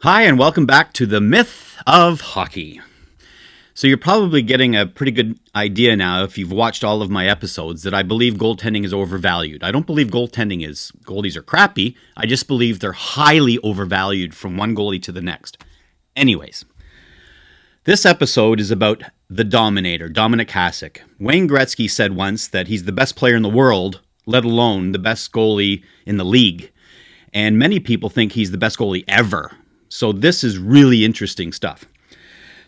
Hi, and welcome back to the Myth of Hockey. So, you're probably getting a pretty good idea now, if you've watched all of my episodes, that I believe goaltending is overvalued. I don't believe goalies are crappy. I just believe they're highly overvalued from one goalie to the next. Anyways, this episode is about the Dominator, Dominik Hasek. Wayne Gretzky said once that he's the best player in the world, let alone the best goalie in the league. And many people think he's the best goalie ever. So this is really interesting stuff.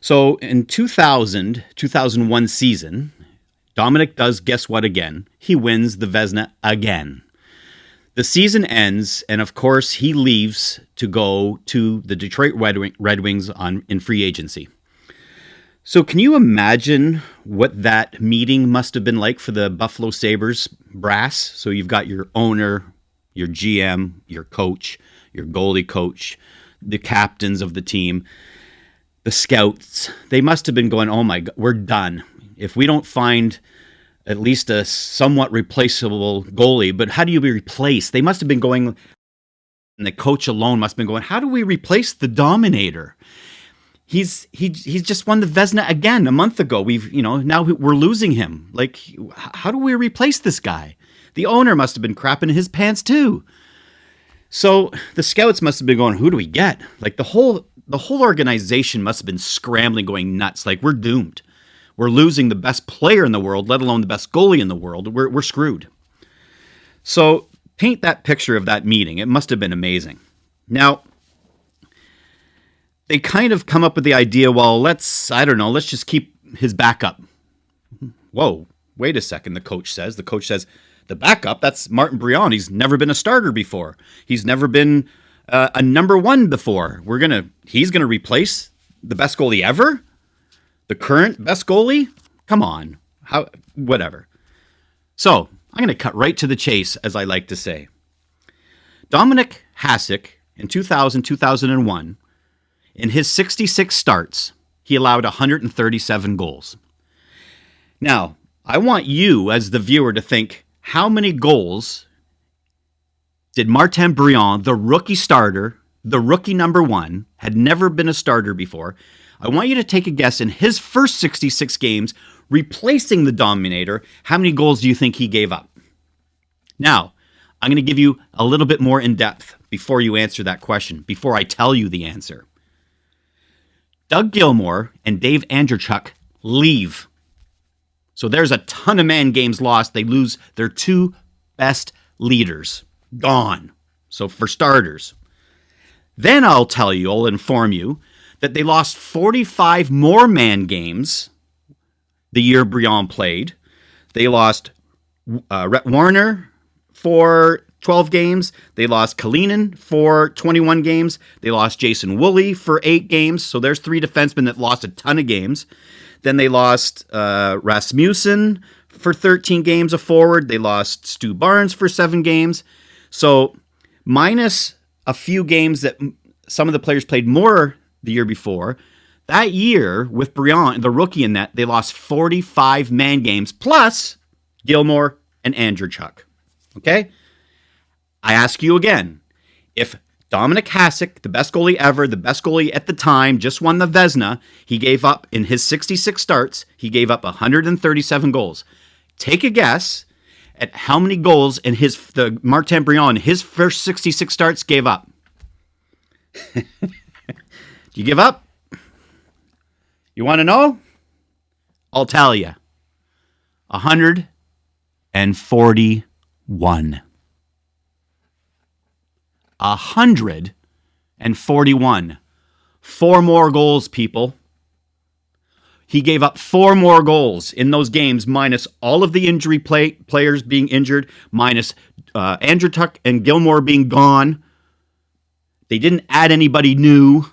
So in 2001 season, Dominik does guess what again? He wins the Vezina again. The season ends, and of course he leaves to go to the Detroit Red Wings in free agency. So can you imagine what that meeting must have been like for the Buffalo Sabres brass? So you've got your owner, your GM, your coach, your goalie coach, the captains of the team, the scouts. They must have been going, oh my God, we're done. If we don't find at least a somewhat replaceable goalie, but how do you be replaced? They must have been going, and the coach alone must have been going, how do we replace the Dominator? He's just won the Vezina again a month ago. Now we're losing him. Like, how do we replace this guy? The owner must have been crapping his pants too. So the scouts must have been going, who do we get? Like the whole organization must have been scrambling, going nuts. Like, we're doomed. We're losing the best player in the world, let alone the best goalie in the world. We're screwed. So paint that picture of that meeting. It must have been amazing. Now, they kind of come up with the idea, well, let's just keep his backup. Whoa, wait a second, the coach says. The backup, that's Martin Briand. He's never been a starter before. He's never been a number one before. He's gonna replace the best goalie ever? The current best goalie? Come on. Whatever. So, I'm gonna cut right to the chase, as I like to say. Dominik Hasek, in 2001, in his 66 starts, he allowed 137 goals. Now, I want you, as the viewer, to think, how many goals did Martin Briand, the rookie starter, the rookie number one, had never been a starter before? I want you to take a guess in his first 66 games, replacing the Dominator, how many goals do you think he gave up? Now, I'm going to give you a little bit more in depth before you answer that question, before I tell you the answer. Doug Gilmour and Dave Andreychuk leave. So there's a ton of man games lost. They lose their two best leaders. Gone. So for starters. Then I'll inform you that they lost 45 more man games the year Briand played. They lost Rhett Warner for 12 games. They lost Kalinin for 21 games. They lost Jason Woolley for 8 games. So there's 3 defensemen that lost a ton of games. Then they lost Rasmussen for 13 games, a forward. They lost Stu Barnes for 7 games. So minus a few games that some of the players played more the year before, that year with Briand, the rookie in that, they lost 45 man games, plus Gilmour and Andreychuk. Okay? I ask you again, if Dominik Hasek, the best goalie ever, the best goalie at the time, just won the Vezina, he gave up, in his 66 starts, he gave up 137 goals. Take a guess at how many goals the Martin Briand, his first 66 starts, gave up. Do you give up? You want to know? I'll tell you. 141. 141. 4 more goals, people. He gave up 4 more goals in those games, minus all of the injury players being injured, minus Andreychuk and Gilmour being gone. They didn't add anybody new.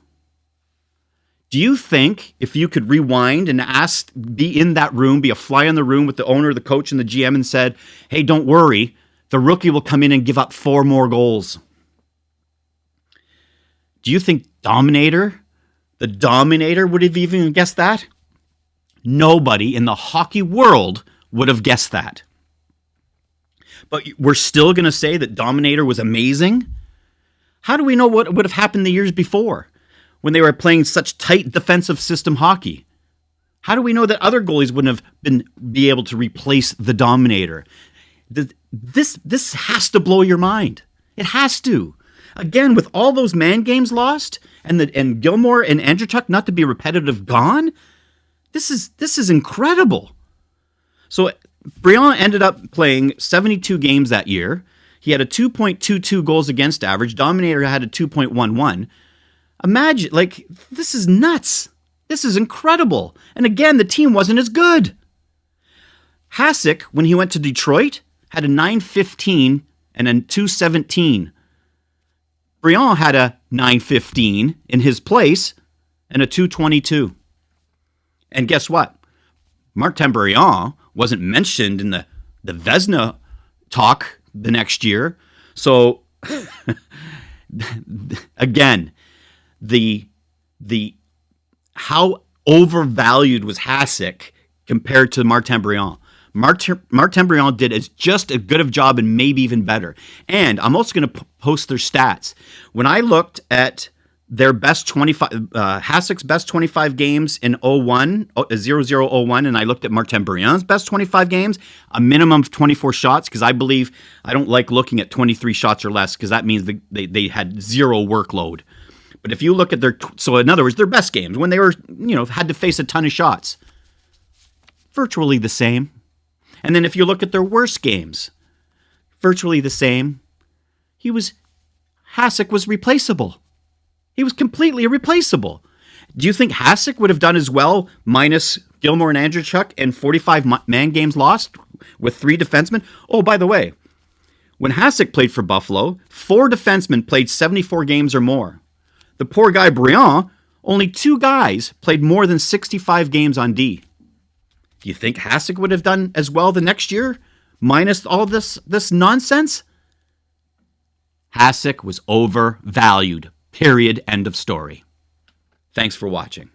Do you think if you could rewind and be in that room, be a fly in the room with the owner, the coach, and the GM and said, hey, don't worry, the rookie will come in and give up 4 more goals? Do you think the Dominator would have even guessed that? Nobody in the hockey world would have guessed that. But we're still going to say that Dominator was amazing? How do we know what would have happened the years before? when they were playing such tight defensive system hockey? How do we know that other goalies wouldn't have be able to replace the Dominator? This has to blow your mind. It has to. Again, with all those man games lost and Gilmore and Andreychuk, not to be repetitive, gone. This is incredible. So Briand ended up playing 72 games that year. He had a 2.22 goals against average. Dominator had a 2.11. Imagine, like, this is nuts. This is incredible. And again, the team wasn't as good. Hasek, when he went to Detroit, had a 915 and a 217. Briand had a 915 in his place and a 222. And guess what? Martin Briand wasn't mentioned in the Vezina talk the next year. So again, the how overvalued was Hasek compared to Martin Briand. Martin Briand did as just as good of a job and maybe even better. And I'm also going to post their stats. When I looked at their best 25, Hasek's best 25 games in 0001, and I looked at Martin Briand's best 25 games, a minimum of 24 shots, because I don't like looking at 23 shots or less, because that means they had zero workload. But if you look at so in other words, their best games, when they were, had to face a ton of shots, virtually the same. And then if you look at their worst games, virtually the same. Hasek was replaceable. He was completely irreplaceable. Do you think Hasek would have done as well minus Gilmore and Andreychuk and 45 man games lost with 3 defensemen? Oh, by the way, when Hasek played for Buffalo, 4 defensemen played 74 games or more. The poor guy Briand, only 2 guys played more than 65 games on D. Do you think Hasek would have done as well the next year, minus all this nonsense? Hasek was overvalued. Period. End of story. Thanks for watching.